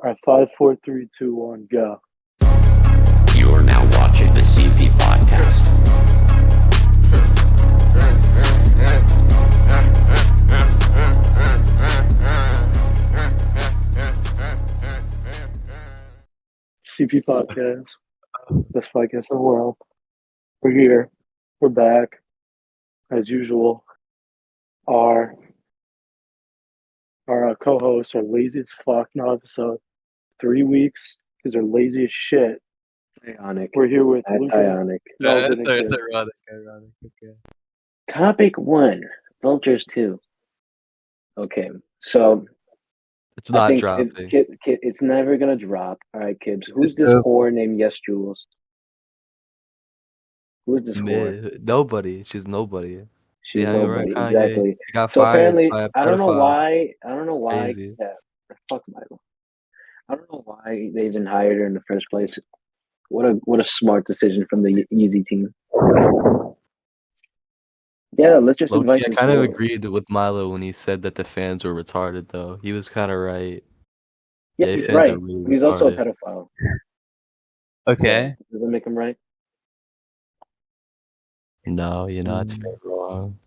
All right, 5, 4, 3, 2, 1, go. You are now watching the CP Podcast. CP Podcast, best podcast in the world. We're here. We're back. As usual, our co-hosts are lazy as fuck. No episode. 3 weeks because they're lazy as shit. Ionic. We're here with That's Luca. ionic. It's ironic. Okay. Topic 1. Vultures 2. Okay, so It's I not think dropping. it's never gonna drop. All right, Kibbs. Who's this whore named YesJulz? Who's this whore? Nobody. She's nobody. She's hung around nobody. Kanye. Exactly. She got So fired apparently, by a I don't know pedophile. why. Crazy. Yeah, fuck Michael. I don't know why they even hired her in the first place. What a smart decision from the Yeezy team. Yeah, let's just invite I this kind of whore. agreed with Milo when he said that the fans were retarded, though. He was kind of right. Yeah, Yeah, he's fans right. are really He's also a retarded. pedophile. Okay. So, does it make him right? No, it's very wrong.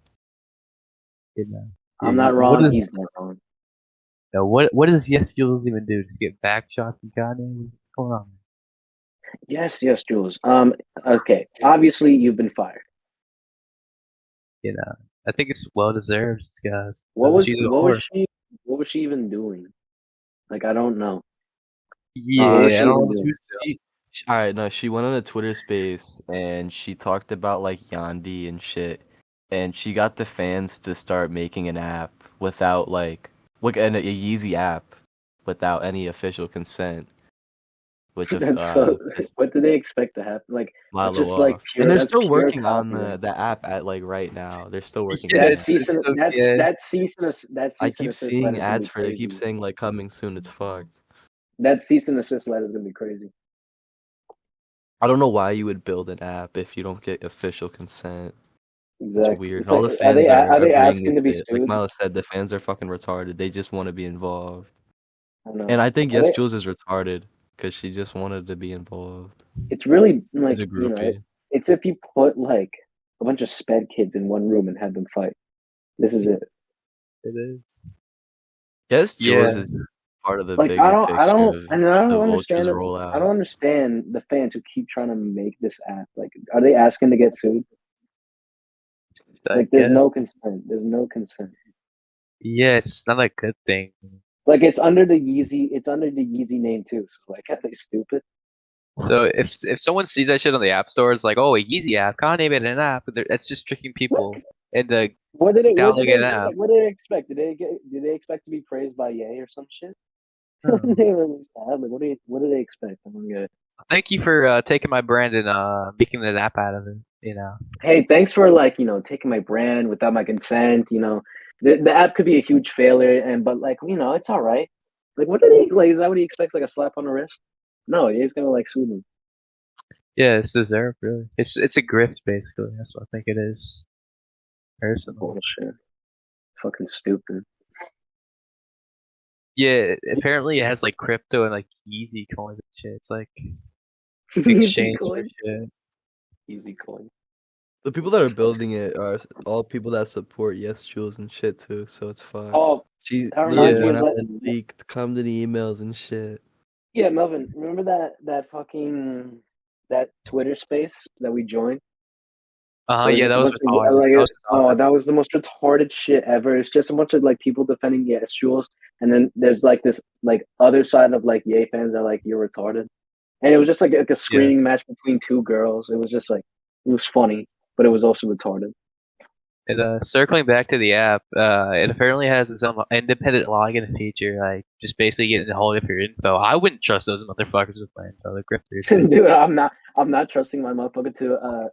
I'm not wrong. He's not wrong. Now, what does YesJulz even do? Just get back shots from Kanye? What's going on? Yes, Jules. Okay. Obviously, you've been fired. I think it's well deserved, guys. What was She's a what whore. was she even doing? Like, I don't know. Yeah, what's she I don't even know. doing? Alright, no, she went on a Twitter space and she talked about like Yandi and shit, and she got the fans to start making an app without a Yeezy app without any official consent, which That's so. What do they expect to happen? Like, Milo it's just like off. pure. And they're that's still pure working on copyright. the app at like right now. They're still working Yeah, on That it. cease and that cease and I assist keep letter seeing is gonna ads be for it. They keep crazy. saying like coming soon. It's fucked. That cease and assist letter is gonna be crazy. I don't know why you would build an app if you don't get official consent. Exactly. It's weird. It's All like, the fans are they agreeing asking to with be it. Like sued? Milo said, the fans are fucking retarded. They just want to be involved. I don't know. And I think Are they- YesJulz is retarded because she just wanted to be involved. It's really like She's a groupie. it's if you put like a bunch of sped kids in one room and had them fight. This is it. It is. YesJulz Yeah. is part of the Like bigger I don't picture of the understand. Vultures rollout. I don't understand the fans who keep trying to make this app. Like, are they asking to get sued? Like, there's no consent. There's no consent. Yeah, it's not a good thing. Like, it's under the Yeezy name too. So like, are they stupid? So if someone sees that shit on the app store, it's like, oh, a Yeezy app, Kanye made an app. That's just tricking people into What did they downloading an app. What did they expect? Did they expect to be praised by Ye or some shit? Oh. They released the app. Like, what do they expect? I don't get it. Thank you for taking my brand and making an app out of it. Hey, thanks for taking my brand without my consent. The app could be a huge failure, but it's all right. Like, what did he like? Is that what he expects? Like a slap on the wrist? No, he's gonna sue them. Yeah, it's deserved, really. It's a grift, basically. That's what I think it is. Personally. Bullshit. Fucking stupid. Yeah, apparently it has like crypto and like Yeezy coins and shit. It's like exchange for shit. Easy coin. The people that are building it are all people that support YesJulz and shit too, so it's fine. Oh, She that reminds literally me went of out and leaked company emails and shit. yeah, Melvin. Remember that Twitter space that we joined? Yeah, that was retarded. That was the most retarded shit ever. It's just a bunch of people defending YesJulz, and then there's this other side of Ye fans that are like, you're retarded, and it was just like a screaming match between two girls. It was just it was funny, but it was also retarded. And circling back to the app, it apparently has its own independent login feature, like just basically getting a hold of your info. I wouldn't trust those motherfuckers with my info, the grifters. Dude, I'm not trusting my motherfucker to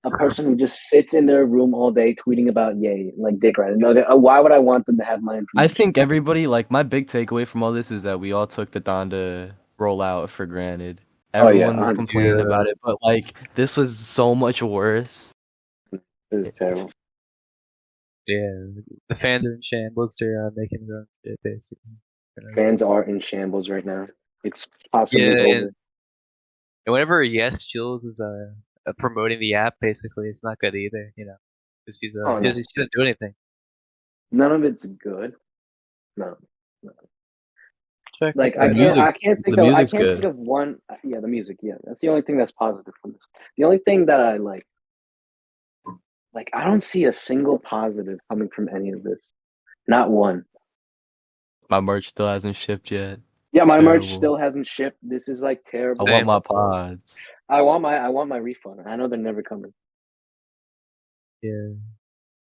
a person who just sits in their room all day tweeting about Ye, like dick riding. Why would I want them to have my information? I think everybody, my big takeaway from all this is that we all took the Donda rollout for granted. Everyone was complaining about it, but this was so much worse. It was terrible. Yeah, the fans are in shambles. They're making their own shit, basically. Fans are in shambles right now. It's possibly Yeah, over. and whenever YesJulz is promoting the app, basically, it's not good either. Because she's Oh, no. she doesn't do anything. None of it's good. No. Check Like it I out. can't think of one. Yeah, the music. Yeah, that's the only thing that's positive from this. The only thing that I like I don't see a single positive coming from any of this. Not one. My merch still hasn't shipped yet. Yeah, my merch Terrible. still hasn't shipped. This is like terrible. I want my pods. I want my refund. I know they're never coming. Yeah.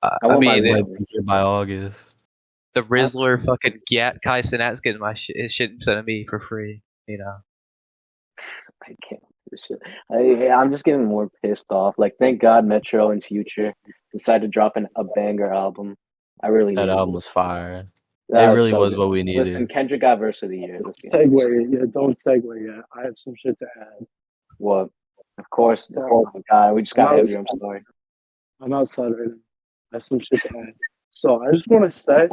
I want my mean, Might be here by August. the Rizzler fucking Kai Cenat's getting his shit sent to me for free. I can't do this shit. I'm just getting more pissed off. Like, thank God Metro and Future decided to drop a banger album. I really That needed album it. was fire. That It really so was good. what we needed. Listen, Kendrick got verse of the year. Let's be honest. Segue, yeah, don't segue yet. I have some shit to add. What? Of course. Sorry. Oh my God, we just got I'm heavy. I'm sorry. I'm outside right now. I have some shit to add. So I just want to say,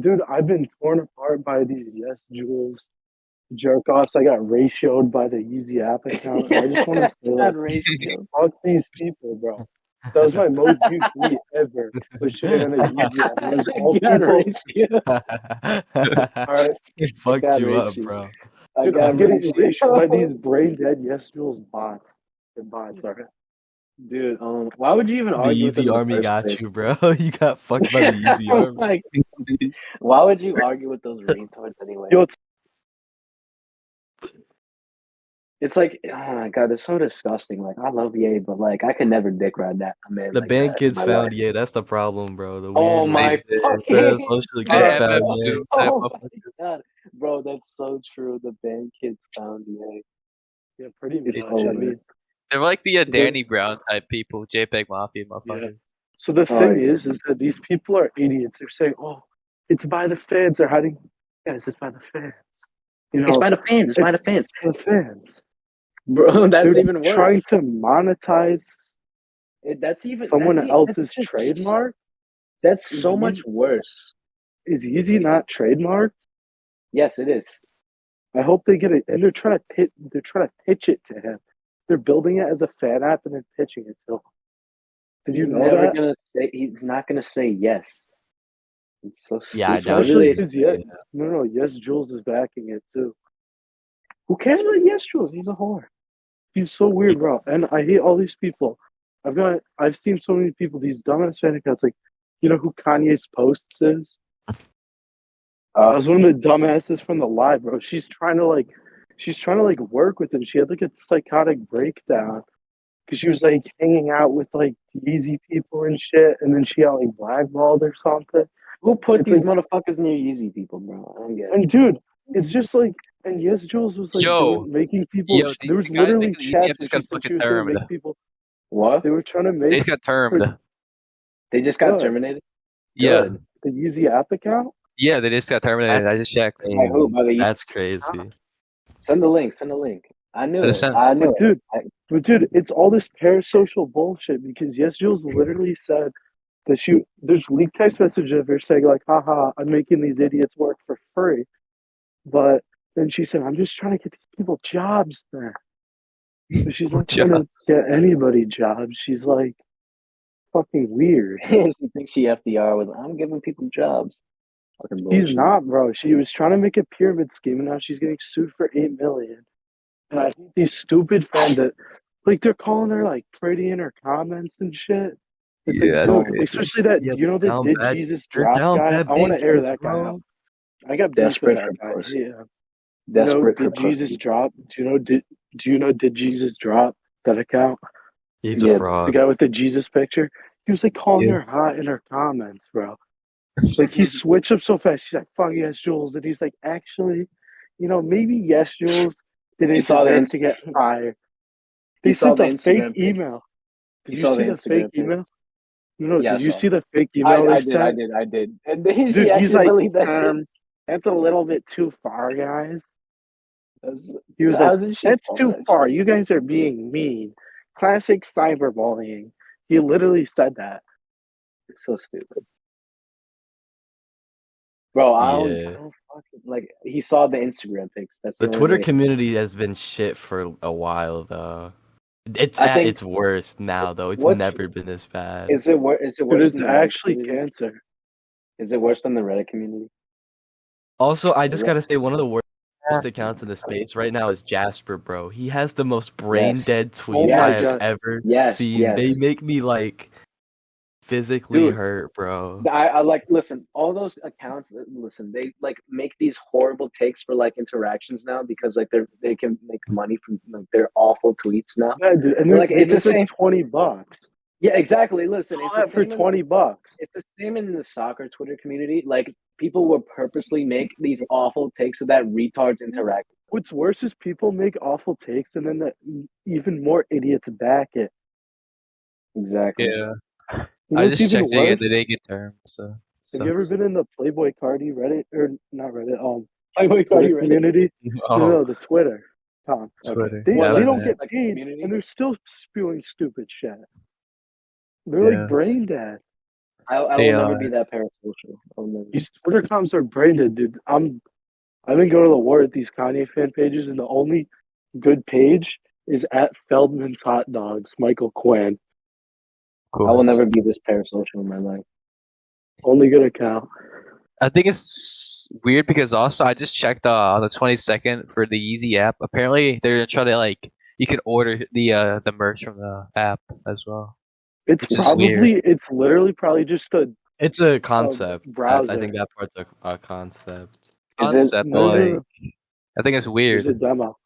dude, I've been torn apart by these YesJulz jerk offs. I got ratioed by the Yeezy app account. I just want to say, like, fuck these people, bro. That was my most viewed tweet ever. Was shitting on the Yeezy app. It was all people. All right, It fucked got you up, ratioed. bro. dude, I'm getting ratioed by these brain dead YesJulz bots. The bots are. Dude, why would you even The argue with them Yeezy in the Army first got place? you, bro. You got fucked by the Yeezy Oh Army. my God. Why would you argue with those retards anyway? Yo, it's It's like, oh my God, they're so disgusting. Like, I love Ye, but like, I could never dick ride that. I mean, The like band that kids in my found life. yeah, that's the problem, bro. The Oh weird my They did. fucking social They kids have found a Ye. new Oh type my of- God, bro, that's so true. The band kids found Ye. yeah, pretty It's much. I over. mean, They're like the Is it- Danny Brown type people, JPEG Mafia motherfuckers. so the Oh, thing yeah. is that these people are idiots. They're saying, "Oh, it's by the fans." They're hiding. Guys, it's by the fans. You know, It's by the fans. It's by the fans. the fans. Bro, that's They're even worse. trying to monetize That's even someone that's, else's that's, trademark. That's Is so Yeezy- much worse. Is Yeezy not trademarked? Yes, it is. I hope they get it, and they're trying to pitch it to him. They're building it as a fan app and then pitching it to him. Did He's you know never that? gonna say. He's not gonna say yes. It's so Yeah, I it's doubt really- it. Because no, YesJulz is backing it too. Who cares about YesJulz? He's a whore. He's so weird, bro. And I hate all these people. I've seen so many people, these dumbass fan accounts, like, you know who Kanye's posts is? I was one of the dumbasses from the live, bro. She's trying to work with him. She had like a psychotic breakdown because she was like hanging out with like Yeezy people and shit, and then she got like blackballed or something. Who put It's these like- motherfuckers near Yeezy people, bro? I don't get it. And dude, it's just like, and yes, was like making people. Yo, there was the guys literally making these chats apps where got she said she fucking was going to termed. make people. What? They were trying to They make just got termed. They just got Good. terminated. Yeah. Good. the Yeezy app account. Yeah, they just got terminated. I just checked. By who? By the That's crazy. Send the link. Send the link. I knew it. Send- I knew But it. dude, it's all this parasocial bullshit because YesJulz literally said that there's leaked text messages of her saying like, haha, I'm making these idiots work for free. But then she said, I'm just trying to get these people jobs there. But she's not trying to get anybody jobs. She's like fucking weird. She thinks she FDR with. I'm giving people jobs. Fucking He's bullshit. not, bro. She was trying to make a pyramid scheme and now she's getting sued for $8 million. And I hate these stupid fans that like they're calling her like pretty in her comments and shit. It's Yeah, like, that's bro, crazy. especially that Yeah, you know the down Did bad- Jesus they're drop down guy. bad I want to air kids, that guy bro. out. I got Desperate desperate for that guy. pussy. Yeah. Desperate Did for Jesus pussy. drop? Do you know Did Jesus drop that account? He's Yeah, a The fraud. guy with the Jesus picture. He was like calling Yeah. her hot in her comments, bro. Like he switched up so fast. He's like, "Fuck YesJulz," and he's like, "Actually, you know, maybe YesJulz didn't saw the deserve to get fired." They He saw sent the a Instagram fake pic. email. He Did you saw see the the fake Instagram pic. email? No, Yeah, I did you saw see the fake email they I sent? did. And then Dude, she he's actually like, believed that shit. that's a little bit too far, guys. That's- He was how like, did she that's fall too that far. shit? You guys are being mean. Classic cyberbullying. He literally said that. It's so stupid. Bro, I Yeah. don't like he saw the Instagram pics. That's The the only Twitter way. community has been shit for a while though. It's I at think its worst now though. It's what's never been this bad. is it worse? Is it Dude, worse it's than the Reddit actually community? cancer. Is it worse than the Reddit community? Also, I Is just it? gotta say one of the worst accounts in the space right now is Jasper, bro. He has the most brain Yes. dead Oh tweets my I have Yes. god. ever Yes. seen. They Yes. make me like physically Dude, hurt, bro. I like listen. All those accounts, listen. They like make these horrible takes for like interactions now because like they can make money from like their awful tweets now. Yeah, dude, and Like they it's the make like same. $20. Yeah, exactly. Listen, Saw it's the that for same. $20. It's the same in the soccer Twitter community. Like people will purposely make these awful takes so that retards interact. What's worse is people make awful takes and then even more idiots back it. Exactly. Yeah. You know I what's just even checked it. worse? They didn't get terms, so. Have you ever Sucks. been in the Playboy Cardi Reddit or not Reddit? Playboy Cardi Cardi Reddit? community. Oh, No, the Twitter. Tom. Twitter. They Yeah, What, don't like get like paid, community? and they're still spewing stupid shit. They're Yeah. like brain dead. I They will never are. be that parasocial. I will never. These Twitter accounts are brain dead, dude. I've been going to the war at these Kanye fan pages, and the only good page is at Feldman's Hot Dogs, Michael Quinn. I will never be this parasocial in my life. Only good account. I think it's weird because also I just checked on the 22nd for the Yeezy app. Apparently they're trying to like you can order the merch from the app as well. It's Which is weird. it's literally probably just a it's a concept. browser. I think that part's a concept. Is it? Concept, but No, like I think it's It's weird. a demo.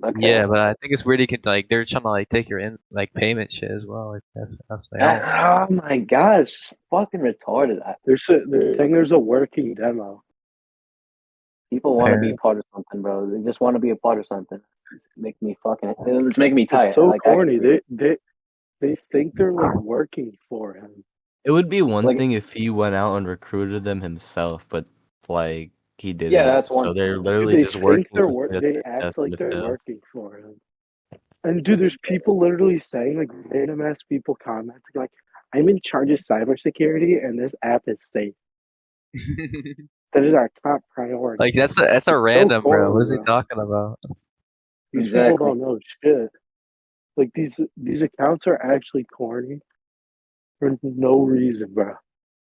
Okay. Yeah, but I think it's weird you can like they're trying to like take your in payment shit as well. Like that's like Oh my gosh, fucking retarded. They're saying there's a working demo. People want to be part of something, bro. They just want to be a part of something. It's making me tired. It's so Like, corny. They think they're like working for him. It would be one Like- thing if he went out and recruited them himself, but like he didn't. Yeah, that's one So they're thing. literally They just think working. they're for they act like they're working for him. And dude, there's people literally saying like random ass people commenting like, "I'm in charge of cybersecurity and this app is safe. That is our top priority." like that's a It's so random, bro. corny, What is he bro. talking about? These Exactly. people don't know shit. Like these accounts are actually corny for no reason, bro.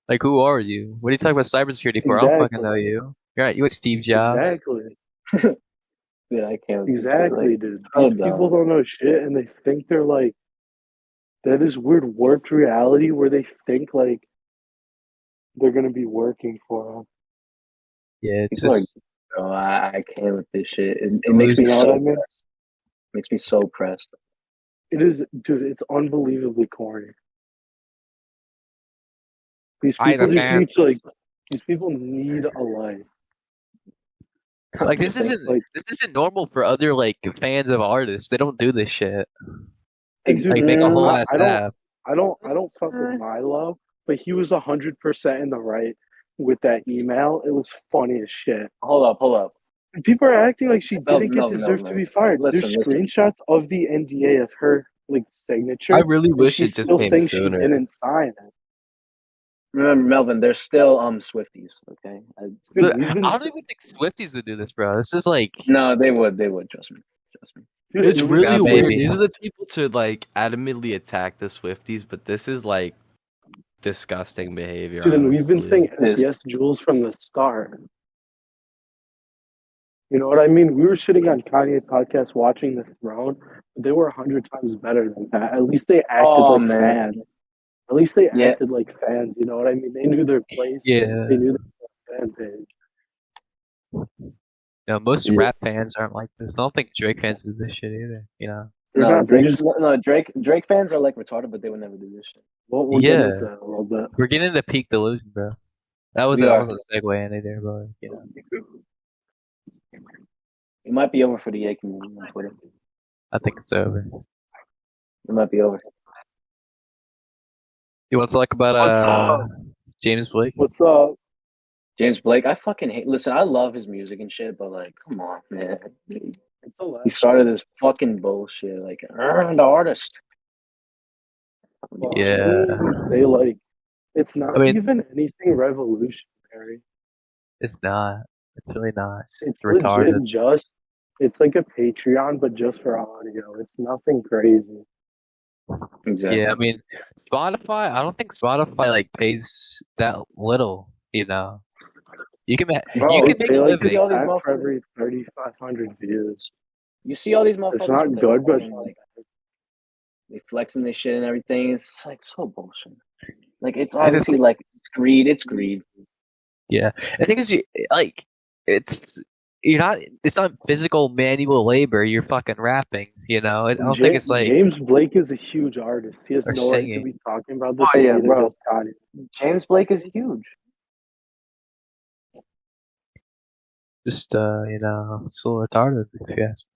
Like who are you? What are you talking about cybersecurity for? I don't fucking Exactly. know you. You're right, you like Steve Jobs. Exactly. Dude, I can't. Exactly, Like, dude. so These dumb. people don't know shit, and they think they're like that is weird warped reality where they think like they're gonna be working for them. Yeah, it's People just bro, I can't with this shit. It makes me You know so what I mean? makes me so pressed. It is, dude. It's unbelievably corny. These I people just understand. need to like. These people need a life. like this Like, isn't normal for other like fans of artists. They don't do this shit. And dude, Like make a whole I ass don't, app. I don't fuck with Milo, but he was 100% in the right with that email. It was funny as shit. hold up. And people are acting like she No, didn't no, get deserved no. to be fired. Listen, There's listen. screenshots of the NDA of her like signature. I really and wish she's it just still came saying sooner. she didn't sign it. Remember, Melvin, they're still Swifties, okay? Dude, But we've I been don't even think Swifties would do this, bro. This is like No, they would, trust me. dude, It's we've really been maybe. weird. These are the people to like adamantly attack the Swifties, but this is like disgusting behavior. Dude, and we've been It saying is. YesJulz from the start. You know what I mean? We were sitting on Kanye podcast watching The Throne, but they were 100 times better than that. At least they acted Oh, like man. fans. At least they Yeah. acted like fans. You know what I mean? They knew their place. yeah. They knew their fan page. Most Yeah. rap fans aren't like this. I don't think Drake fans do this shit either. You know. They're No, not, they Drake fans are like retarded, but they would never do this shit. we'll get Yeah. into that a little bit. We're getting into peak delusion, bro. That was We are. a segue in there, but you know. It might be over for the Ye community on Twitter. I think it's over. It might be over. You want to talk about What's up? James Blake? What's up? James Blake, I fucking hate. Listen, I love his music and shit, but like, come on, man. It's a lot. He started this fucking bullshit, like, the artist. Yeah. I wouldn't even say like it's not I mean- even anything revolutionary. It's not. It's really not. It's It's legit retarded. just. It's like a Patreon, but just for audio. It's nothing crazy. Exactly. Yeah, I mean, Spotify. I don't think Spotify like pays that little. You know, you can Bro, you can they make pay a like a living. all these cent for motherfuckers. every 3,500 views. You see all these It's motherfuckers not with their good, but fucking, like, they flexing their shit and everything. It's like so bullshit. Like it's And it's obviously like it's greed. It's greed. yeah, I think it's like it's you're not. It's not physical manual labor. You're fucking rapping. You know. I don't think it's like James Blake is a huge artist. He has or no right to singing. be talking about this, Oh and yeah, neither bro. does Kanye. James Blake is huge. Just you know, it's a little retarded if you ask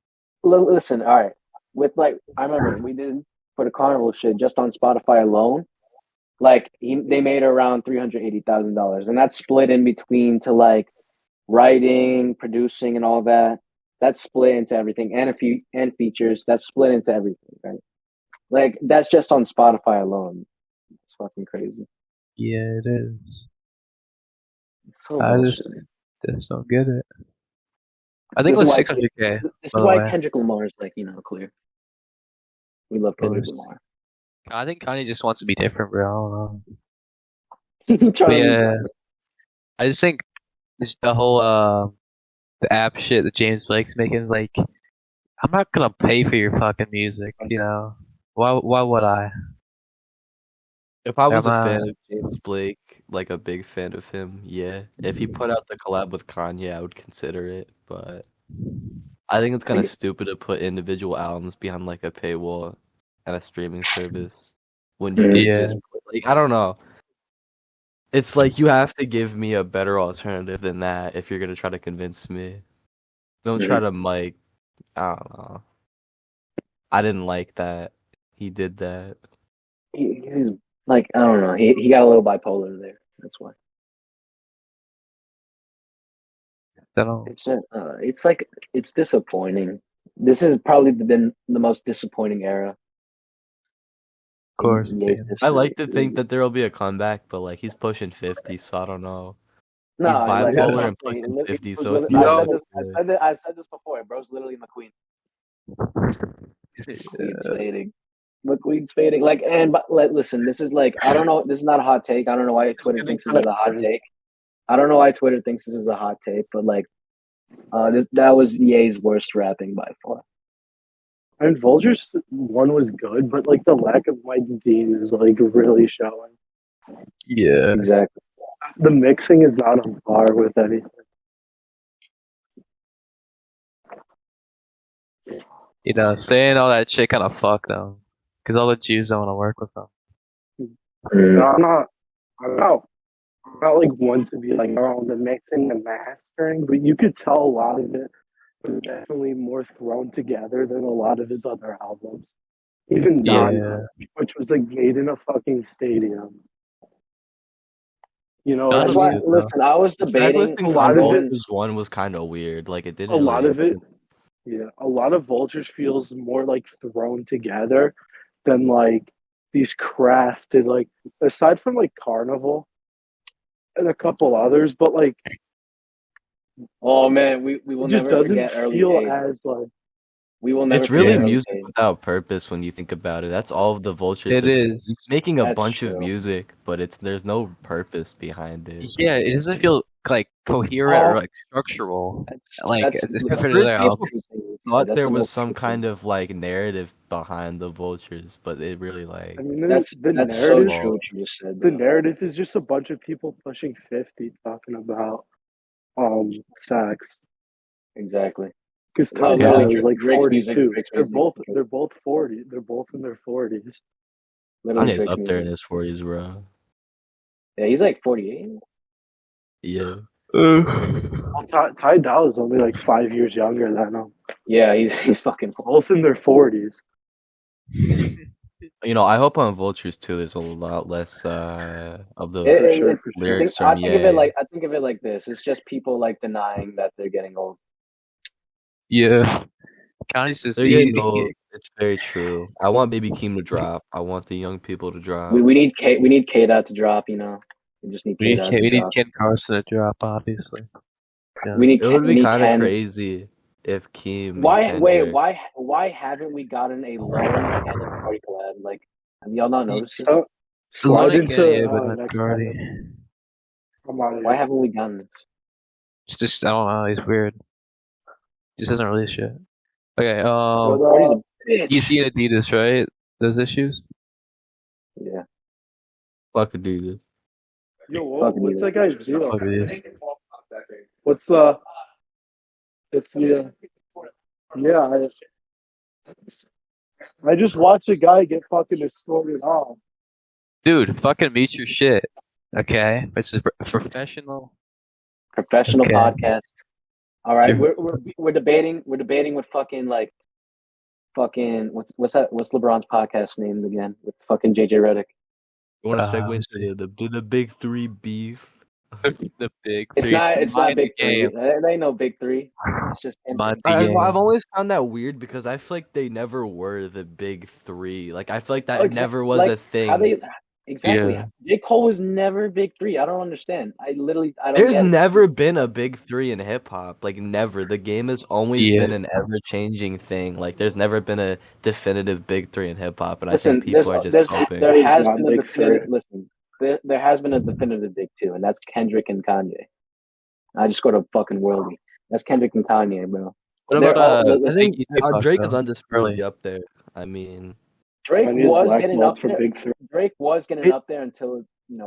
Listen, all right. With like, I remember we did for the carnival shit just on Spotify alone. Like they made around $380,000, and that's split in between to like writing, producing, and all that. That's split into everything, and a few and features. That's split into everything, right? Like that's just on Spotify alone. It's fucking crazy. Yeah, it is. It's so I bullshit. just don't get it. I think it was 600K. This by is the why way. Kendrick Lamar is like clear. We love Kendrick course. Lamar. I think Kanye just wants to be different, bro. I don't know. Trying But to be yeah, different. I just think the whole the app shit that James Blake's making is like, I'm not gonna pay for your fucking music, you know? Why would I? If I was I'm a not. fan of James Blake, like a big fan of him, yeah. If he put out the collab with Kanye, I would consider it, but I think it's kind of stupid to put individual albums behind like a paywall and a streaming service when you could Yeah. just like I don't know. It's like you have to give me a better alternative than that if you're gonna try to convince me. Don't try to like I don't know. I didn't like that. He did that. He's like I don't know. He got a little bipolar there. That's why. It's like it's disappointing. This has probably been the most disappointing era. Of course. in Ye's Yeah. I history. like to think that there will be a comeback, but like he's pushing 50, so I don't know. No, He's like that's what bipolar I'm and saying. pushing Look, 50, it was so it's I not said Yo. this. that good. I said this before. Bro's literally McQueen. McQueen's fading. McQueen's fading. Like, and but like, listen, this is like I don't know. This is not a hot take. I don't know why Twitter thinks this is a hot take. I don't know why Twitter thinks this is a hot take, but like, that was Ye's worst rapping by far. I mean, Vulture's one was good, but like the lack of Mike Dean is like really showing. Yeah. Exactly. The mixing is not on par with anything. You know, saying all that shit kind of fucked them. Because all the Jews don't want to work with them. No, I'm not like one to be like, oh, the mixing, the mastering, but you could tell a lot of it was definitely more thrown together than a lot of his other albums. Even Donda, which was like made in a fucking stadium. You know, That's why. Listen, I was debating. A lot of Vultures one was kind of weird. Like it didn't. A lot of it. Yeah, a lot of Vultures feels more like thrown together than like these crafted, like aside from like Carnival and a couple others, but like oh man, we will it just never doesn't forget early feel days. as like we will never. It's really forget music early days. without purpose when you think about it. That's all of the Vultures. It is. He's making a That's bunch true. of music, but there's no purpose behind it. Yeah, it doesn't feel like coherent or like structural. It's different to their album. Thought there was some kind of like narrative behind the Vultures, but it really like. I mean, that's narrative. So true what you just said. The narrative is just a bunch of people pushing 50 talking about sex. Exactly. Because Ty Dolla is like 42. They're both 40. They're both in their 40s. Kanye's up there in his 40s, bro. Yeah, he's like 48. Yeah. Well, Ty Dolla is only like 5 years younger than him. Yeah, he's fucking both in their 40s. You know, I hope on Vultures too. There's a lot less of those lyrics. I think of it like this. It's just people like denying that they're getting old. Yeah, Kanye's just It's very true. I want Baby Keem to drop. I want the young people to drop. We need K-Dot to drop. You know. We just need We K-Dot need to drop. Ken Carson to drop, obviously. Yeah. We need. It would we be need kind of Ken. crazy if Keem and Why? Wait. Kendrick. Why haven't we gotten a Low and Ken and Cardi collab? Like, have y'all not noticed it? So, slide Loaded into Kanye, but not next Cardi. topic. I'm out of Why here. haven't we done this? It's just I don't know. He's weird. Just doesn't release shit. Okay. Cardi's a bitch. You see Adidas, right? Those issues. Yeah. Fuck Adidas. Yo, Fucking what's you. that guy's deal? Fuck Adidas. What's the? It's the. Yeah, I just watched a guy get fucking escorted off. Dude, fucking mute your shit. Okay, it's a professional. Professional Okay. podcast. All right, Sure. we're debating with fucking what's that? What's LeBron's podcast named again? With fucking JJ Redick. You want to segue let's into the big three beef? The big. It's three. not Mind big the three. game. There ain't no big three. It's just Mind the I've game. always found that weird because I feel like they never were the big three. Like I feel like that never was like, a thing. How they exactly? Yeah. J. Cole was never big three. I don't understand. I don't There's get it. never been a big three in hip hop. Like never. The game has always Yeah. been an ever changing thing. Like there's never been a definitive big three in hip hop, and Listen, I think people are just hoping. there has It's not been a big definitive. three. Listen, there has been a definitive big two, and that's Kendrick and Kanye. I just go to fucking worldly. That's Kendrick and Kanye, bro. What They're about all- I think Tupac, Drake is though? undisputed Really? up there. I mean, Drake Kanye's was getting blackballed up for there. big three. Drake was getting It- up there until it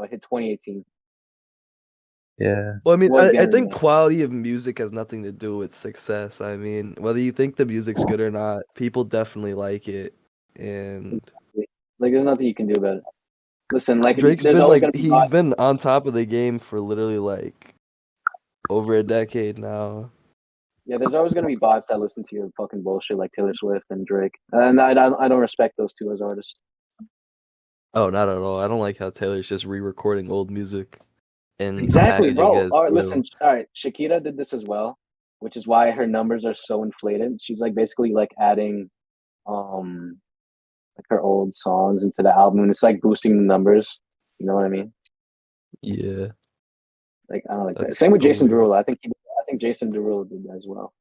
hit 2018. Yeah. well, I mean, Was I getting think there. quality of music has nothing to do with success. I mean, whether you think the music's good or not, people definitely like it, and Like there's nothing you can do about it. Listen, like Drake's there's been always like gonna be he's been on top of the game for literally like over a decade now. there's always gonna be bots that listen to your fucking bullshit like Taylor Swift and Drake, and I don't respect those two as artists. Oh, not at all. I don't like how Taylor's just re-recording old music and Exactly, packaging bro. it as All right, new. listen. All right, Shakira did this as well, which is why her numbers are so inflated. She's like basically like adding, like her old songs into the album, and it's like boosting the numbers. You know what I mean? Yeah. Like I don't like that. That's Same with so Jason weird. Derulo. I think Jason Derulo did that as well.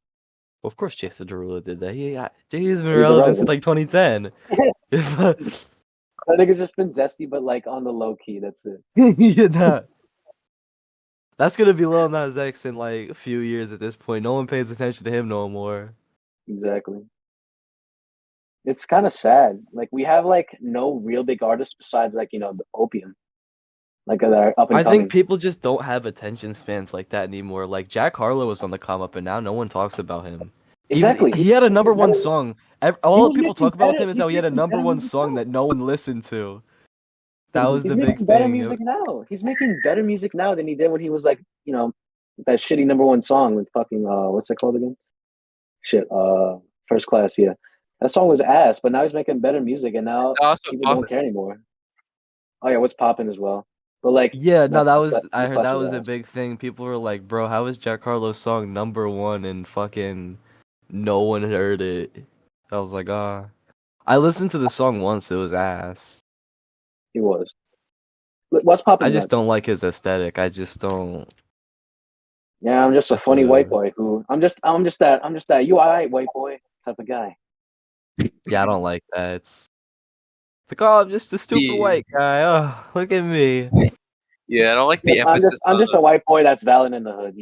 Of course, Jason Derulo did that. He's been He's relevant since irrelevant. like 2010. I think it's just been zesty, but like on the low key. That's it. Yeah, that's gonna be Lil Nas X in like a few years at this point. No one pays attention to him no more. Exactly. It's kind of sad. Like we have like no real big artists besides like the Opium, like that are up and I coming. think people just don't have attention spans like that anymore. Like Jack Harlow was on the come up, and now no one talks about him. Exactly. He had a number one better- song. He All was people making talk about better- him is he's how he had a making number better one music song now. that no one listened to. That was He's the big making better thing. music now. He's making better music now than he did when he was like that shitty number one song with fucking what's it called again? Shit, First Class. Yeah, that song was ass. But now he's making better music, and now Also, people don't care anymore. Oh yeah, what's popping as well? But like, Yeah, no, that was First I heard Class that was a ass. big thing. People were like, "Bro, how is Jack Harlow's song number one and fucking no one heard it?" I was like, "Ah." I listened to the song once. It was ass. He was. What's popping? I just don't like his aesthetic. I just don't. Yeah, I'm just a That's funny white whatever. boy who I'm just that you alright white boy type of guy. Yeah, I don't like that. It's like, oh, I'm just a stupid Yeah. white guy. Oh, look at me. Yeah, I don't like the I'm emphasis. just a white boy that's valid in the hood,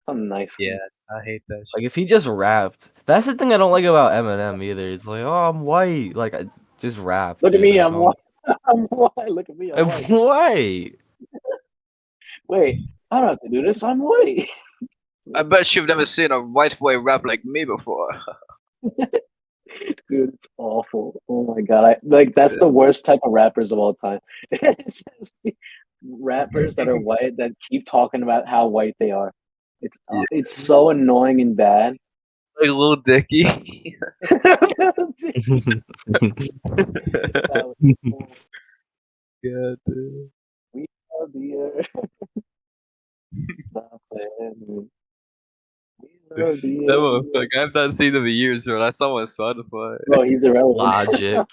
something nice. Yeah, I hate that shit. Like if he just rapped. That's the thing I don't like about Eminem either. It's like, oh, I'm white. Like I just rap. Look at dude. me, Like, I'm white. I'm white. Look at me, I'm I'm white. white. Wait, I don't have to do this. I'm white. I bet you've never seen a white boy rap like me before. Dude, it's awful. Oh my god, that's the worst type of rappers of all time. It's just rappers that are white that keep talking about how white they are. It's so annoying and bad. Like Lil Dicky. Yeah, dude. We are the earth. Stop playing me. We are the That earth. motherfucker, I've not seen him in years, bro. I saw him on Spotify. Bro, he's irrelevant. Logic.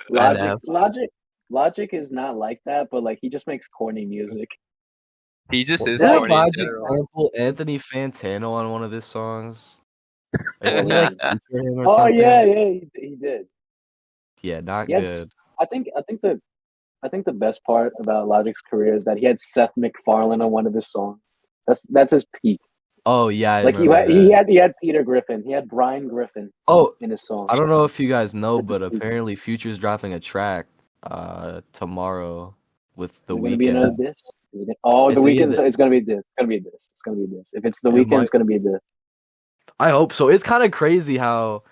Logic, NF. Logic. Logic is not like that, but like he just makes corny music. He just is Didn't corny in Logic general. sample Anthony Fantano on one of his songs? Or Oh, didn't he like man. feature him or Oh something? yeah, he did. Yeah, not He had, good. I think the best part about Logic's career is that he had Seth MacFarlane on one of his songs. That's his peak. Oh yeah, I Like remember he that. had Peter Griffin, he had Brian Griffin Oh, in his song. I don't know if you guys know, That's his but peak. apparently Future's dropping a track tomorrow with The Is it gonna be another Weeknd. diss? Oh, It's the either weekend. It's gonna be this. It's gonna be this. It's gonna be this. If it's the it weekend, might it's gonna be this. I hope so. It's kind of crazy how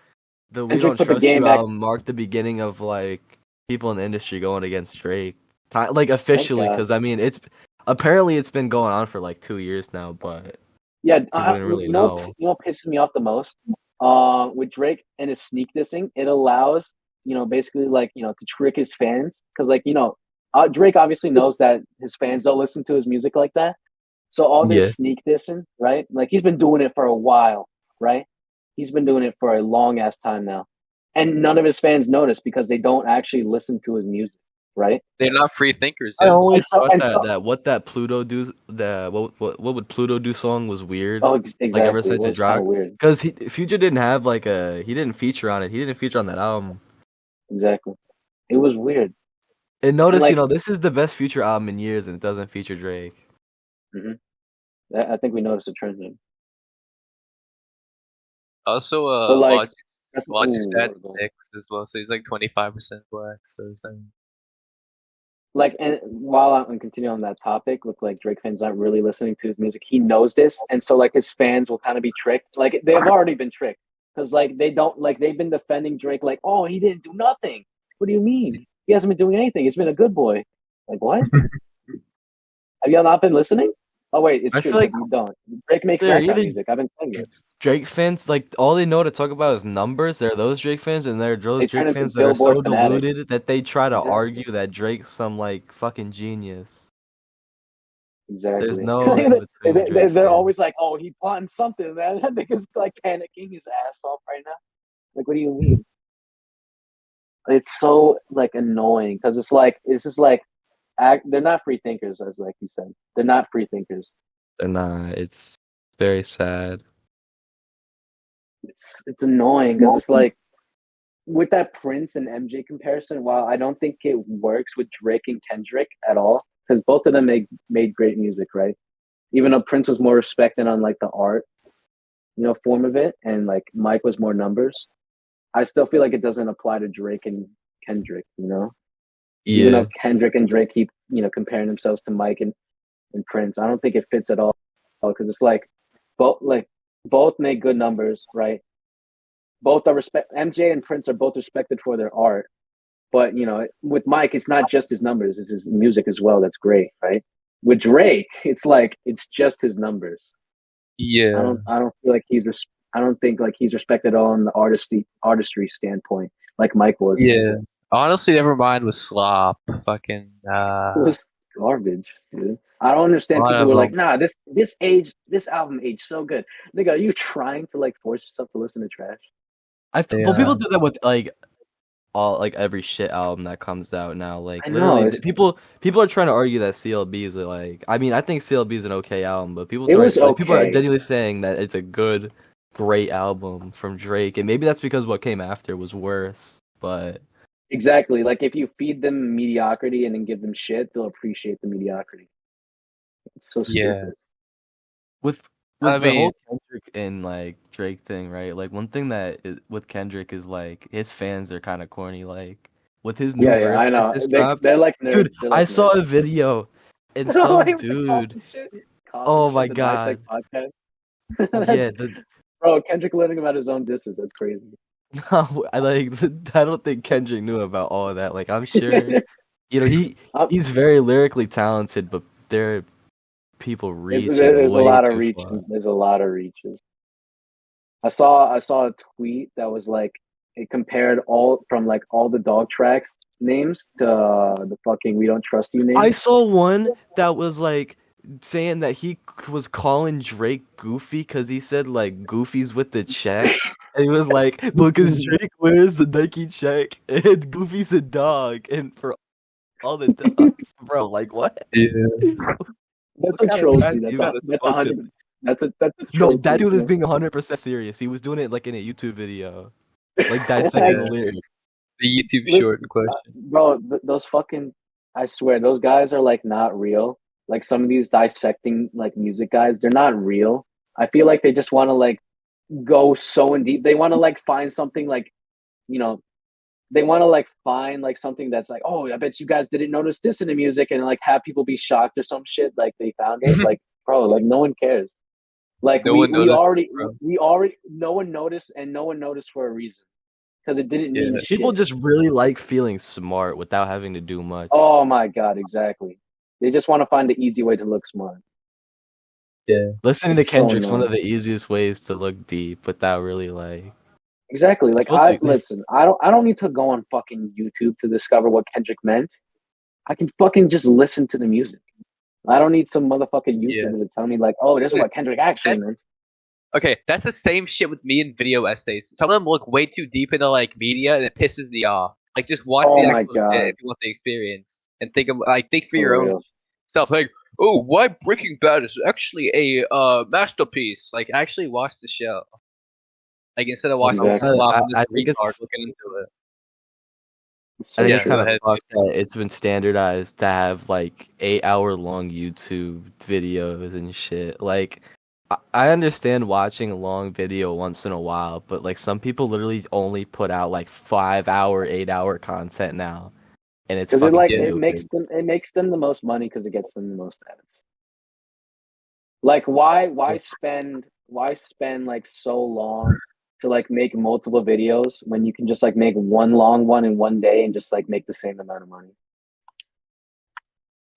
the We Kendrick Don't put the Trust game You back. album marked the beginning of like people in the industry going against Drake. Like Thank officially, God. because I mean it's apparently it's been going on for like 2 years now, but Yeah, people didn't really know. you know what pisses me off the most? With Drake and his sneak dissing, it allows basically like to trick his fans because like Drake obviously knows that his fans don't listen to his music like that. So all Yeah. this sneak dissing, right? Like he's been doing it for a while, right? He's been doing it for a long ass time now, and none of his fans notice because they don't actually listen to his music, right? They're not free thinkers, I yeah. always thought And so, that what that Pluto do that what would Pluto do song was weird. oh, Like ever exactly. It since it was kind of dropped, weird. because Future didn't have like he didn't feature on it. He didn't feature on that album. Exactly. It was weird. And notice, like- this is the best Future album in years, and it doesn't feature Drake. I think we noticed a trend here. Also, But, like, Logic's dad's ooh, mixed as well, so he's like 25% black. So it's like, like, and while I'm continuing on that topic, with like Drake fans not really listening to his music, he knows this, and so like his fans will kind of be tricked. Like they've already been tricked because like they don't like they've been defending Drake like, oh, he didn't do nothing. What do you mean? He hasn't been doing anything. He's been a good boy. Like what? Have y'all not been listening? Oh wait, it's I true. feel like You don't. Drake makes they're rap either music. I've been saying this. Drake fans, like all they know to talk about is numbers. They're those Drake fans, and they're those They turn Drake into fans that are so Billboard fanatics. deluded that they try to Exactly. argue that Drake's some like fucking genius. Exactly. There's no in between with Drake they're fans. always like, oh, he plotting something, man. That nigga's like panicking his ass off right now. Like, what do you mean? It's so like annoying because it's just like they're not free thinkers, as like you said. They're not free thinkers. They're not. It's very sad. It's annoying because it's like with that Prince and MJ comparison. While I don't think it works with Drake and Kendrick at all, because both of them made great music, right? Even though Prince was more respected on like the art, form of it, and like Mike was more numbers. I still feel like it doesn't apply to Drake and Kendrick, Even Yeah. though Kendrick and Drake keep, comparing themselves to Mike and Prince, I don't think it fits at all because it's like both make good numbers, right? Both are MJ and Prince are both respected for their art, but with Mike, it's not just his numbers; it's his music as well. That's great, right? With Drake, it's like it's just his numbers. yeah. I don't feel like I don't think like he's respected all in the artistry standpoint like Mike was. Yeah. Honestly, Nevermind was slop. Fucking. It was garbage, dude. I don't understand people who are like, nah, this album aged so good. Nigga, are you trying to like force yourself to listen to trash? Well, people do that with like every shit album that comes out now. Like I know, literally, people are trying to argue that CLBs are like. I mean, I think CLB is an okay album, but people people are okay. genuinely saying that it's a good, great album from Drake, and maybe that's because what came after was worse. But Exactly. Like if you feed them mediocrity and then give them shit, they'll appreciate the mediocrity. It's so stupid. Yeah. with I the whole mean- Kendrick and like Drake thing, right? Like one thing that with Kendrick is like his fans are kind of corny. Like with his new verse I know. that just dropped, They're like nerds. dude. They're like I saw nerds. a video and Oh, some with the dude. coffee shit? Oh Coffee my shit, the Dissect podcast. Yeah, Bro, Kendrick learning about his own disses. That's crazy. no, I don't think Kendrick knew about all of that. Like I'm sure, he's very lyrically talented, but there are people reaching There's a way lot of too reaches. far. There's a lot of reaches. I saw a tweet that was like it compared all the dog tracks names to the fucking We Don't Trust You names. I saw one that was like saying that he was calling Drake Goofy because he said like Goofy's with the check, and he was like, "Well, because Drake wears the Nike check, and Goofy's a dog." And for all the time, bro. Like what? Yeah. That's What a kind of troll guy tweet. do you That's gotta that's talk to? 100. That's a No, troll that tweet. dude is Man. being 100% serious. He was doing it like in a YouTube video, like dissecting Yeah. the lyrics. The YouTube Listen, short in question. bro, those fucking, I swear, those guys are like not real. Like some of these dissecting like music guys, they're not real. I feel like they just want to like go so in deep. They want to like find something like, you know, they want to like find like something that's like, oh, I bet you guys didn't notice this in the music, and like have people be shocked or some shit. Like they found it. Like, bro, like no one cares. Like No one noticed, bro. we already no one noticed, and no one noticed for a reason because it didn't mean Yeah. People shit. just really like feeling smart without having to do much. Oh my god, exactly. They just want to find the easy way to look smart. Yeah. Listening to It's so Kendrick's one of annoying. the easiest ways to look deep without really like. Exactly. It's Like supposed to. listen, I don't need to go on fucking YouTube to discover what Kendrick meant. I can fucking just listen to the music. I don't need some motherfucking Yeah. YouTuber to tell me like, oh, this is what Kendrick actually That's- meant. Okay, that's the same shit with me in video essays. Some of them look way too deep into like media, and it pisses me off. Like, just watch Oh the my actual God. shit if you want the experience, and think think for For your own real. stuff. Like, oh, why Breaking Bad is actually a masterpiece. Like, actually watch the show. Like, instead of watching Exactly. slop and I this think it's. retard looking into it. It's I so think Yeah, it's true. go kind of ahead. fucked that it's been standardized to have like 8 hour long YouTube videos and shit. Like, I understand watching a long video once in a while, but like some people literally only put out like 5 hour, 8 hour content now, and it's Because it fucking like stupid. it makes them the most money because it gets them the most ads. Like why spend like so long to like make multiple videos when you can just like make one long one in one day and just like make the same amount of money?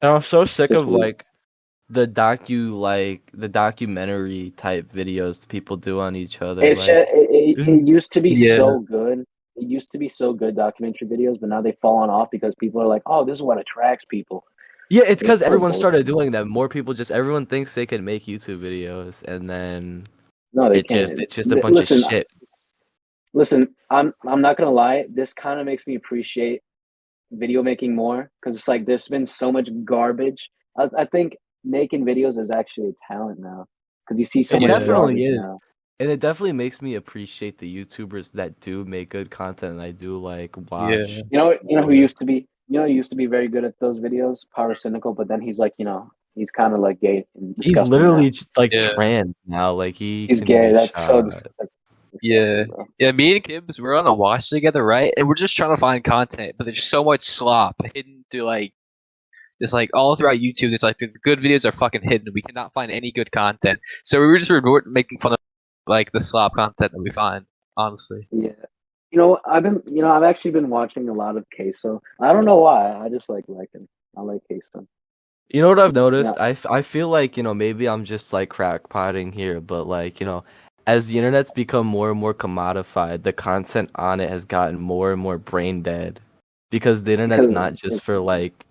And I'm so sick Just of weird. like the documentary type videos people do on each other. It's Like, it used to be Yeah. so good. It used to be so good documentary videos, but now they've fallen off because people are like, "Oh, this is what attracts people." yeah, it's because It's so everyone bullshit. started doing that. More people just everyone thinks they can make YouTube videos, and then No, they it's can't. just a bunch of shit. Listen. I'm not gonna lie. This kind of makes me appreciate video making more because it's like there's been so much garbage. I think making videos is actually a talent now because you see so It much definitely garbage is. now. And it definitely makes me appreciate the YouTubers that do make good content and I do like Yeah. watch. You know who used to be used to be very good at those videos, Power Cynical, but then he's like, he's kind of like gay and He's disgusting literally now. like Yeah. trans now. Like he He's can gay. be That's so shot. that's Yeah. disgusting, bro. Yeah, me and Kibbs, we're on a watch together, right? And we're just trying to find content, but there's so much slop hidden to like, just like all throughout YouTube. It's like the good videos are fucking hidden. We cannot find any good content, so we were just making fun of like the slop content that we find. Honestly, Yeah. I've actually been watching a lot of Queso. I don't know why. I just like him. I like Queso. You know what I've noticed? Yeah. I feel like, maybe I'm just like crackpotting here, but like, as the internet's become more and more commodified, the content on it has gotten more and more brain dead. Because the internet's Because not just for like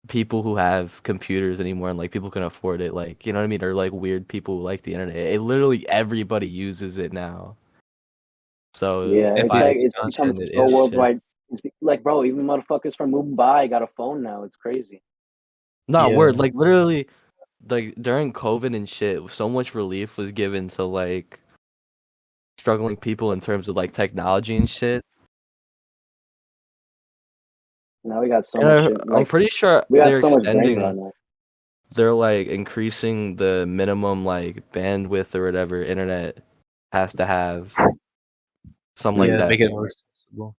people who have computers anymore and like people can afford it, like, you know what I mean? Or like weird people who like the internet. Literally everybody uses it now. So yeah, if it's I like finding it's become content, it so is shit. worldwide. Like, bro, even motherfuckers from Mumbai got a phone now. It's crazy. Not Yeah. word, like literally like during COVID and shit, so much relief was given to like struggling people in terms of like technology and shit. Now we got so And much shit. I'm Like pretty sure we got they're so much brain rot extending, now. they're like increasing the minimum like bandwidth or whatever internet has to have, something like yeah, that. make it more accessible.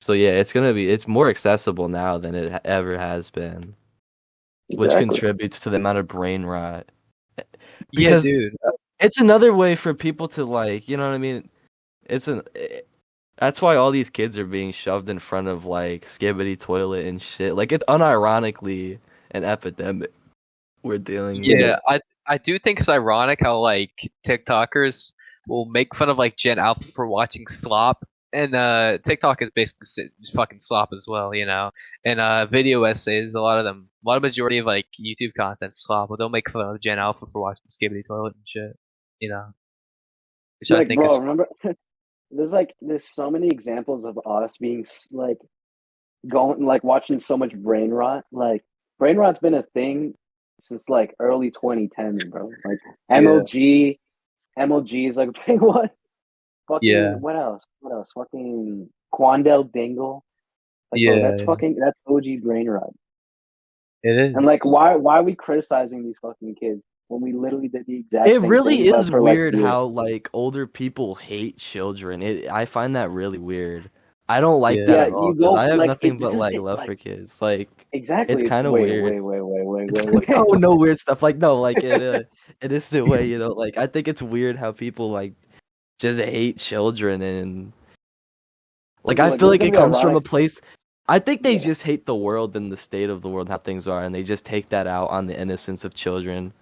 So yeah, it's more accessible now than it ever has been, which Exactly. contributes to the amount of brain rot. Yeah, Because dude. it's another way for people to like, you know what I mean? That's why all these kids are being shoved in front of like Skibbity toilet and shit. Like it's unironically an epidemic we're dealing with. Yeah, I do think it's ironic how like TikTokers will make fun of like Gen Alpha for watching slop, and TikTok is basically just fucking slop as well, And video essays, a lot of majority of like YouTube content slop, but they'll make fun of Gen Alpha for watching Skibbity Toilet and shit, you know, which I Like, think bro, is remember? There's so many examples of us being like going like watching so much brain rot. Like brain rot's been a thing since like early 2010s, bro. Like MLG is like a big one. Fucking Yeah. what else? What else? Fucking Quandale Dingle. Like bro, Yeah. that's OG brain rot. It is. And like why are we criticizing these fucking kids when we literally did the exact It same really thing but is for like weird years? how like older people hate children. I find that really weird. I don't like Yeah. that Yeah, at all you because go I have like nothing this but is like love for like kids. Like it's exactly. kind of weird. Wait. No, no weird stuff. Like no, like in a innocent way, you know. Like I think it's weird how people like just hate children and like I Like feel this is like gonna it be comes from a ironic. place. I think they Yeah, just hate the world and the state of the world, how things are, and they just take that out on the innocence of children.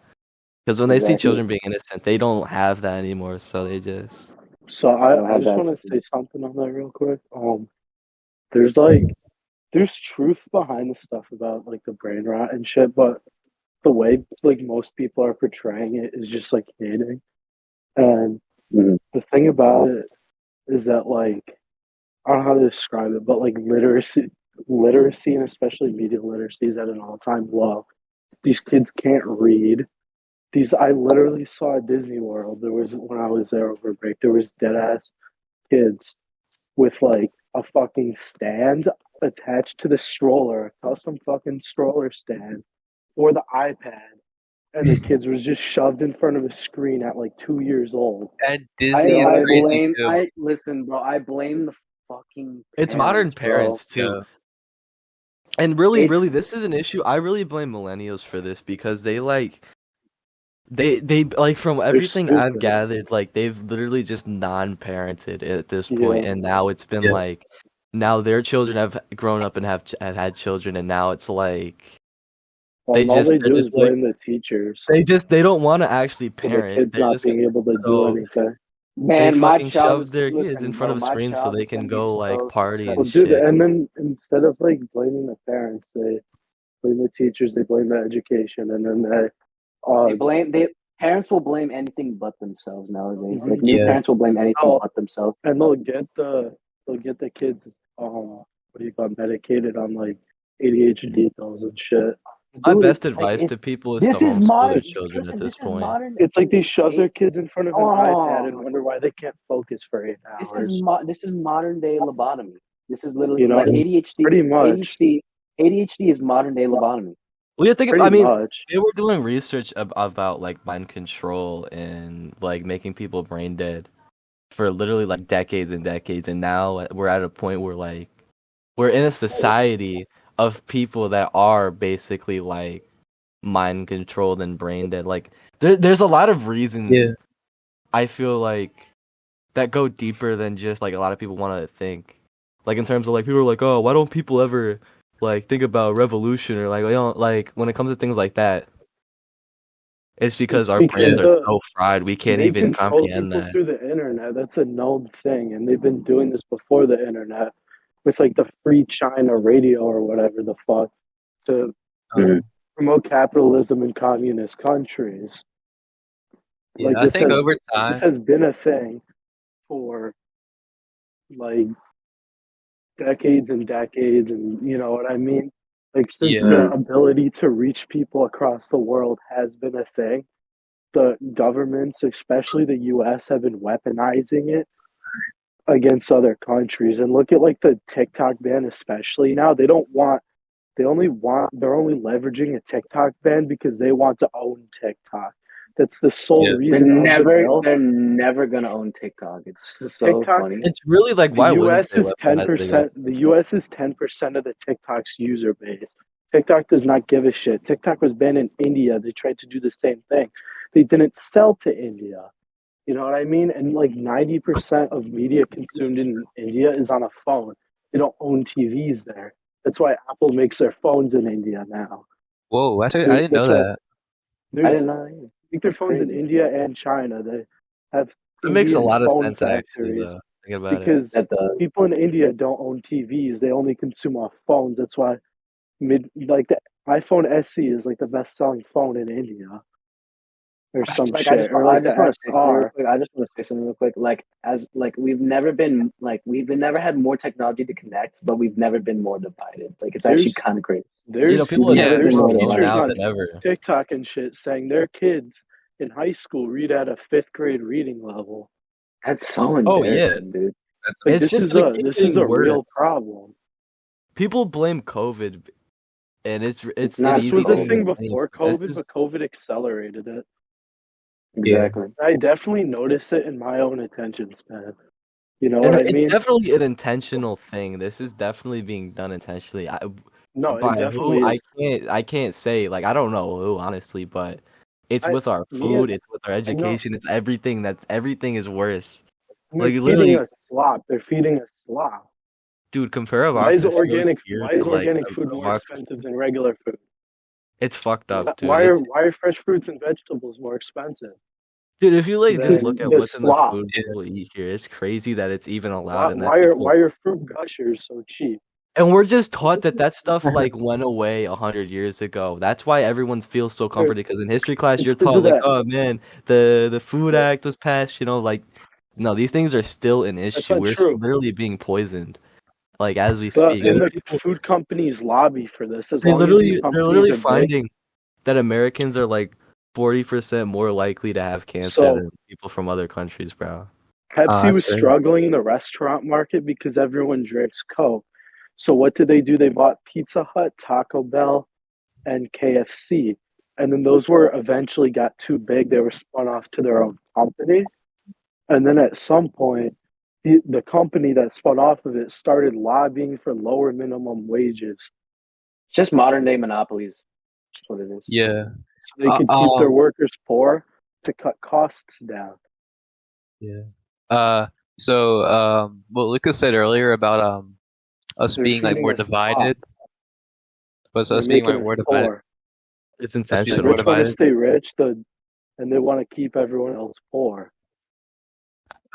Because when they see exactly. children being innocent, they don't have that anymore, so they just. So I don't I have just that. want to say something on that real quick. There's like there's truth behind the stuff about like the brain rot and shit, but the way like most people are portraying it is just like hating. And Mhm. the thing about it is that like I don't know how to describe it, but like literacy and especially media literacy is at an all-time low. These kids can't read. I literally saw at Disney World. There was when I was there over break. There was dead ass kids with like a fucking stand attached to the stroller, a custom fucking stroller stand for the iPad, and the kids was just shoved in front of a screen at like 2 years old. And Disney is I crazy too. I listen, bro. I blame the fucking It's modern parents, parents too. Yeah. And really, It's really, this is an issue. I really blame millennials for this because they like from everything I've stupid. gathered, like they've literally just non-parented at this point, Yeah. and now it's been Yeah. like now their children have grown up and have had children, and now it's like All they're they do is just like blame the teachers they don't want to actually for the parent. kids They're not just gonna being able to do so anything. they man. My fucking child shove is their kids in listen, front bro. of a My screen so child they is can gonna be go like so party Well, and successful. dude, shit. and then instead of like blaming the parents, they blame the teachers, they blame the education, and then They parents will blame anything but themselves nowadays. Like Mhm. new Yeah. parents will blame anything Oh, but themselves. and they'll get the kids what do you call it, medicated on like ADHD pills and shit. My Dude, best it's like advice to people is to this is homeschool their modern. children at Listen, this this is point. modern. It's like they shove their Eight, kids in front of an iPad and oh, wonder why they can't focus for 8 hours. this is modern day lobotomy. This is literally You know, like ADHD. pretty much, ADHD is modern day lobotomy. Well, you think, I pretty mean, much. they were doing research about like mind control and like making people brain dead for literally like decades and decades, and now we're at a point where like we're in a society of people that are basically like mind controlled and brain dead. Like there's a lot of Yeah. reasons I feel like that go deeper than just like a lot of people want to think. Like in terms of like people are like, oh, why don't people ever like think about revolution or like like when it comes to things like that, it's because It's our because brains are so fried we can't they even control comprehend people that. through the internet. That's a known thing, and they've been doing this before the internet with like the free China radio or whatever the fuck to promote capitalism in communist countries. Yeah. Like I think over time. this has been a thing for like decades and decades, and you know what I mean? Like since Yeah. the ability to reach people across the world has been a thing, the governments, especially the US, have been weaponizing it against other countries. And look at like the TikTok ban especially now. They're only leveraging a TikTok ban because they want to own TikTok. That's the sole Yeah. reason of the bill. They're never gonna own TikTok. It's just so TikTok funny. It's really like The why wouldn't US they is ten weaponize it? percent. The US is 10% of the TikTok's user base. TikTok does not give a shit. TikTok was banned in India. They tried to do the same thing. They didn't sell to India. You know what I mean? And like 90% of media consumed in India is on a phone. They don't own TVs there. That's why Apple makes their phones in India now. Whoa, I didn't know That's why that. I there's didn't know. make their phones in Crazy. India and China. They have It makes a Indian lot of phone sense actually factories though. Think about it. because That does. people in India don't own TVs. They only consume off phones. That's why the iPhone SE is like the best selling phone in India. or some Like shit, or like the want to say something real SR. quick. I just want to say something real quick. Like we've never had more technology to connect, but we've never been more divided. Like it's actually There's kind of crazy. People are Yeah. there's more alone teachers now on than ever. TikTok and shit saying their kids in high school read at a 5th grade reading level. That's so Oh yeah, embarrassing, dude. That's Like it's this just is gonna a keep this is getting a worse. real problem. People blame COVID, and it's It's an not This easy was a thing thing to blame. before This COVID, is but COVID accelerated it. Exactly. I definitely notice it in my own attention span. You know and what I it's mean? definitely an intentional thing. This is definitely being done intentionally. No, it By definitely who is. I can't say, like, I don't know who, honestly, but it's I with our me and food, it's with our I know education, it's everything. Everything is worse. and they're Like, feeding literally, us slop. They're feeding us slop. dude, compare a Why box is of cereal organic here why is to like organic food a more box of, expensive than regular food? it's fucked up, Why dude. are why are fresh fruits and vegetables more expensive Dude, if you like just than look at the what's in the slop? food people eat here, it's crazy that it's even allowed Why and that why are people. why are fruit gushers so cheap? And we're just taught that that stuff like went away 100 years ago. That's why everyone feels so They're- comforted because in history class It's you're because taught of like, that. oh man, the Food Act was passed. Like, no, these things are still an That's issue. not We're true. literally being poisoned, like as we speak. And And these the people, food companies lobby for this as long as these they're companies literally are big. finding that Americans are like 40% more likely to have cancer So than people from other countries, bro. Pepsi that's was great. struggling in the restaurant market because everyone drinks Coke. So what did they do? They bought Pizza Hut, Taco Bell, and KFC. And then those were eventually got too big. They were spun off to their own company. And then at some point, the company that spun off of it started lobbying for lower minimum wages It's just modern day monopolies. That's what it is. Yeah. so they could keep their Um. workers poor to cut costs down. Yeah. What Lucas said earlier about us They're being like feeding more us slop. divided, was They're us being making like us more divided. poor. It's Us being The more intentional. rich want to divided. stay rich, and they want to keep everyone else poor.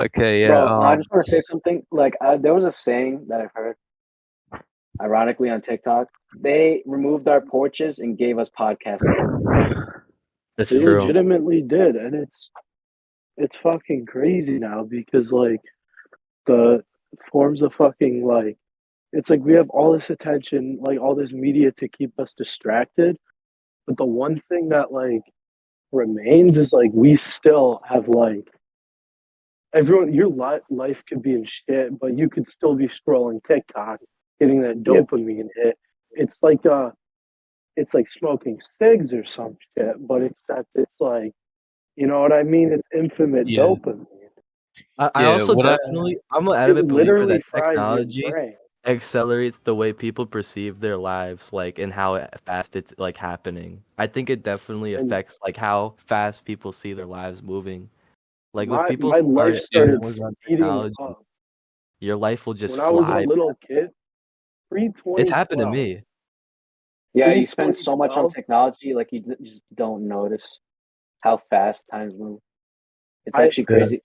Okay. Yeah. Bro, I just want to say something. Like, there was a saying that I've heard, ironically, on TikTok. They removed our porches and gave us podcasting. It's They true. legitimately did, and it's fucking crazy now because like the forms of fucking like it's like we have all this attention, like all this media to keep us distracted, but the one thing that like remains is like we still have like everyone your life could be in shit, but you could still be scrolling TikTok, getting that Yep. dopamine hit. It's like smoking cigs or some shit, but except it's like you know what I mean? It's infinite Yeah. dopamine. I Yeah. also What I definitely, I'm an It adamant believer literally that fries your technology brain. accelerates the way people perceive their lives, like, and how fast it's like happening. I think it definitely And affects like how fast people see their lives moving. Like if my people my life start started always on speeding technology, up your life will just when I was a fly. little kid. Pre It's happened to 2012, me. Yeah, pre you spend so much on 2012, technology, like you just don't notice how fast times move. It's I actually crazy.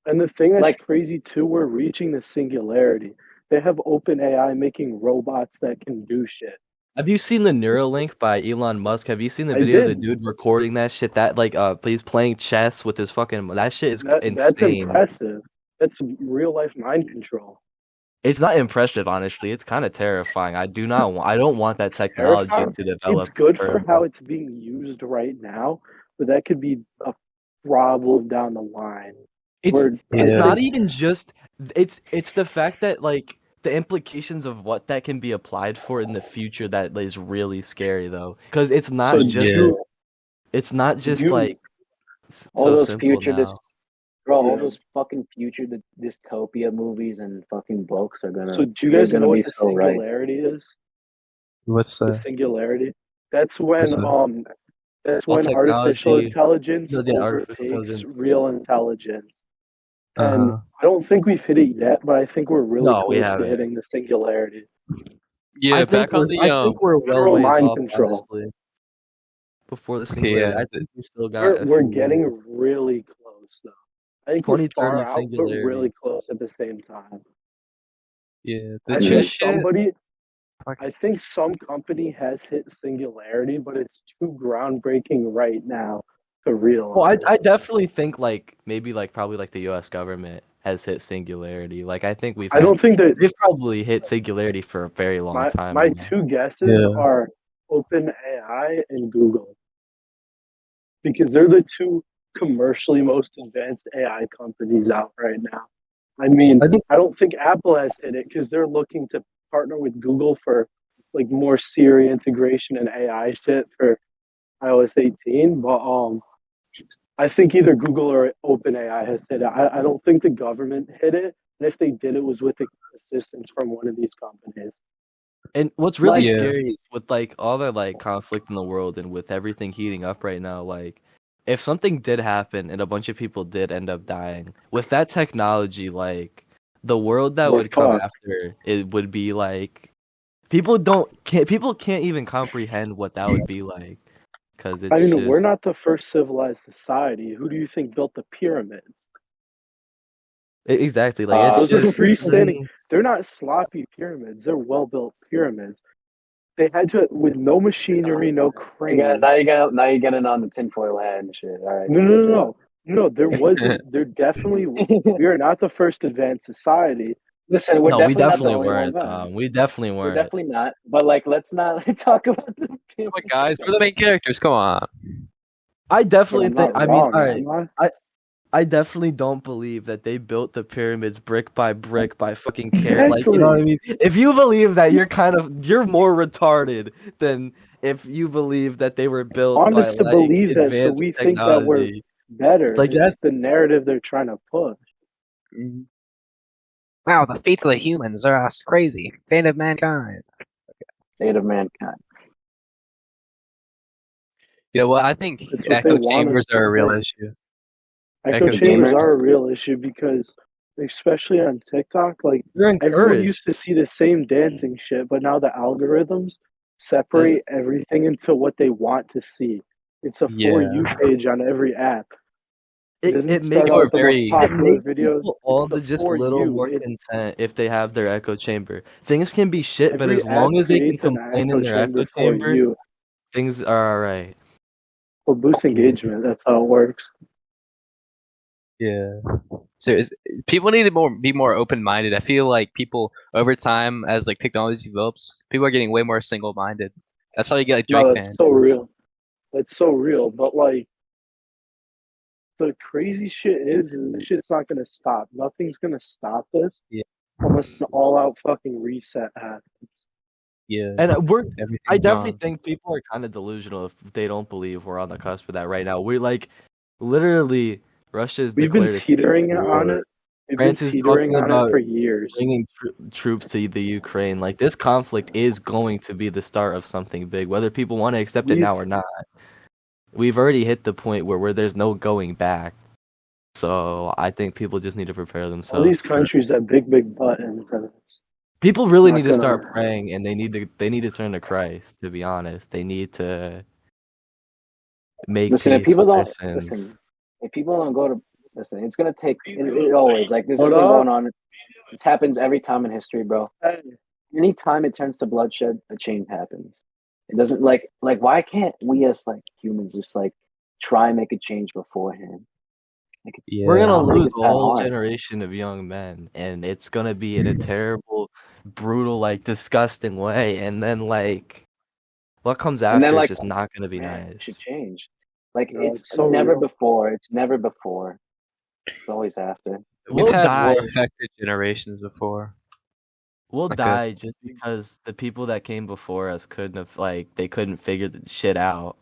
and the thing that's Like, crazy too, we're reaching the singularity. They have OpenAI making robots that can do shit. Have you seen the Neuralink by Elon Musk? Have you seen the I video of the did. dude recording that shit? That like he's playing chess with his fucking that shit is That's insane. impressive. That's real life mind control. It's not impressive, honestly. It's kind of terrifying. I don't want that It's technology terrifying. to It's develop good for how further. it's being used right now, but that could be a problem down the line. It's Where it's Yeah. not even just it's the fact that like the implications of what that can be applied for in the future that is really scary though. Because it's so not did just Yeah. it's not just you like all so those simple future now. bro, all yeah. those fucking future dystopia movies and fucking books are So do you they're guys know gonna be what the so right. singularity is? What's The that? singularity. That's What's when that? All artificial technology, intelligence yeah, artificial overtakes intelligence. real intelligence. And Uh-huh. I don't think we've hit it yet, but I think we're really No, we close to haven't. hitting the singularity. Yeah. Back on the I think we're well Literal ways mind off, control. honestly. Before the Okay. Yeah. singularity, I think we still got a We're few years. getting really close though. I think we're 2030 far out, but singularity. really close at the same time. Yeah. The I Yeah. think chess shit. I think some company has hit singularity, but it's too groundbreaking right now to realize. Well, I definitely think like maybe like probably like the U.S. government has hit singularity. Like I think I don't think that they've probably hit singularity for a very long time. my now. two guesses Yeah. are OpenAI and Google, because they're the two commercially most advanced AI companies out right now. I mean, I think- I don't think Apple has hit it because they're looking to partner with Google for like more Siri integration and AI shit for iOS 18. But I think either Google or OpenAI has hit it. I don't think the government hit it. And if they did, it was with the assistance from one of these companies. And what's really Yeah. scary is with like all the like conflict in the world and with everything heating up right now, like if something did happen and a bunch of people did end up dying, with that technology, like the world that We're would come fucked. after it would be like people can't even comprehend what that would be like because it's I mean, just, we're not the first civilized society. Who do you think built the pyramids? exactly like it's Those are just freestanding. They're not sloppy pyramids. They're well-built pyramids. They had to, with no machinery, no cranes. Now you're getting on the tinfoil hat and shit. All right. No. There wasn't. There definitely. We are not the first advanced society. Listen, we're no, we definitely definitely not the only weren't. ones on. We definitely We're weren't. definitely not. But like, let's not talk about the Come on, guys, we're the main characters. Come on. I definitely I'm think. not I mean, wrong, all right. am I? I definitely don't believe that they built the pyramids brick by brick by fucking care. Like, you know what I mean? If you believe that, you're more retarded than if you believe that they were built Honest by to like believe that, so advanced we think that we're technology. better. Like It's the narrative they're trying to push. Wow, the fates of the humans are crazy. Fate of mankind. Fate of mankind. You know what? I think It's what they echo want us chambers to are a real think. issue. Echo Echo chambers chambers. are a real issue because, especially on TikTok, like you're everyone encouraged. used to see the same dancing shit, but now the algorithms separate everything into what they want to see. It's a For You page on every app. It doesn't makes start People out are with the very- most it popular makes videos. people all It's the the just For little You. more content if they have their echo chamber. Things can be shit, but Every as long app as they can creates an complain echo in their chamber echo for chamber, you. things are alright. Well, boost engagement. That's how it works. Yeah. So people need to be more open-minded. I feel like people over time, as like technology develops, people are getting way more single-minded. That's how you get like Drake No, that's fans. so real. That's so real. But like, the crazy shit is this shit's not gonna stop. Nothing's gonna stop this. Yeah. Unless an all-out fucking reset happens. Yeah. And Everything's I definitely gone. think people are kind of delusional if they don't believe we're on the cusp of that right now. We're like, literally, Russia's We've been declared a teetering war. on it. We've France been is teetering talking on it about for years. bringing troops to the Ukraine. Like, this conflict is going to be the start of something big, whether people want to accept it now or not. We've already hit the point where there's no going back. So I think people just need to prepare themselves. All these countries have big buttons, and it's People really not need to gonna- start praying, and they need to turn to Christ. To be honest, they need to make Listen, if peace people with their don't sins. listen, if people don't go to listen, it's gonna take. It always like this has Hold been up. going on. This happens every time in history, bro. Hey, Anytime it turns to bloodshed, a change happens. It doesn't like why can't we as like humans just like try and make a change beforehand? Like it's, Yeah. We're I gonna don't think lose it's a that whole hard. generation of young men, and it's gonna be in a terrible, brutal, like disgusting way. And then like, what comes And then, after is like, just not gonna be Man, it should nice. change. Like No, it's it's so never real. before. It's never before. It's always after. We've We'll had die. war-affected generations before. We'll Okay. die just because the people that came before us couldn't have they couldn't figure the shit out.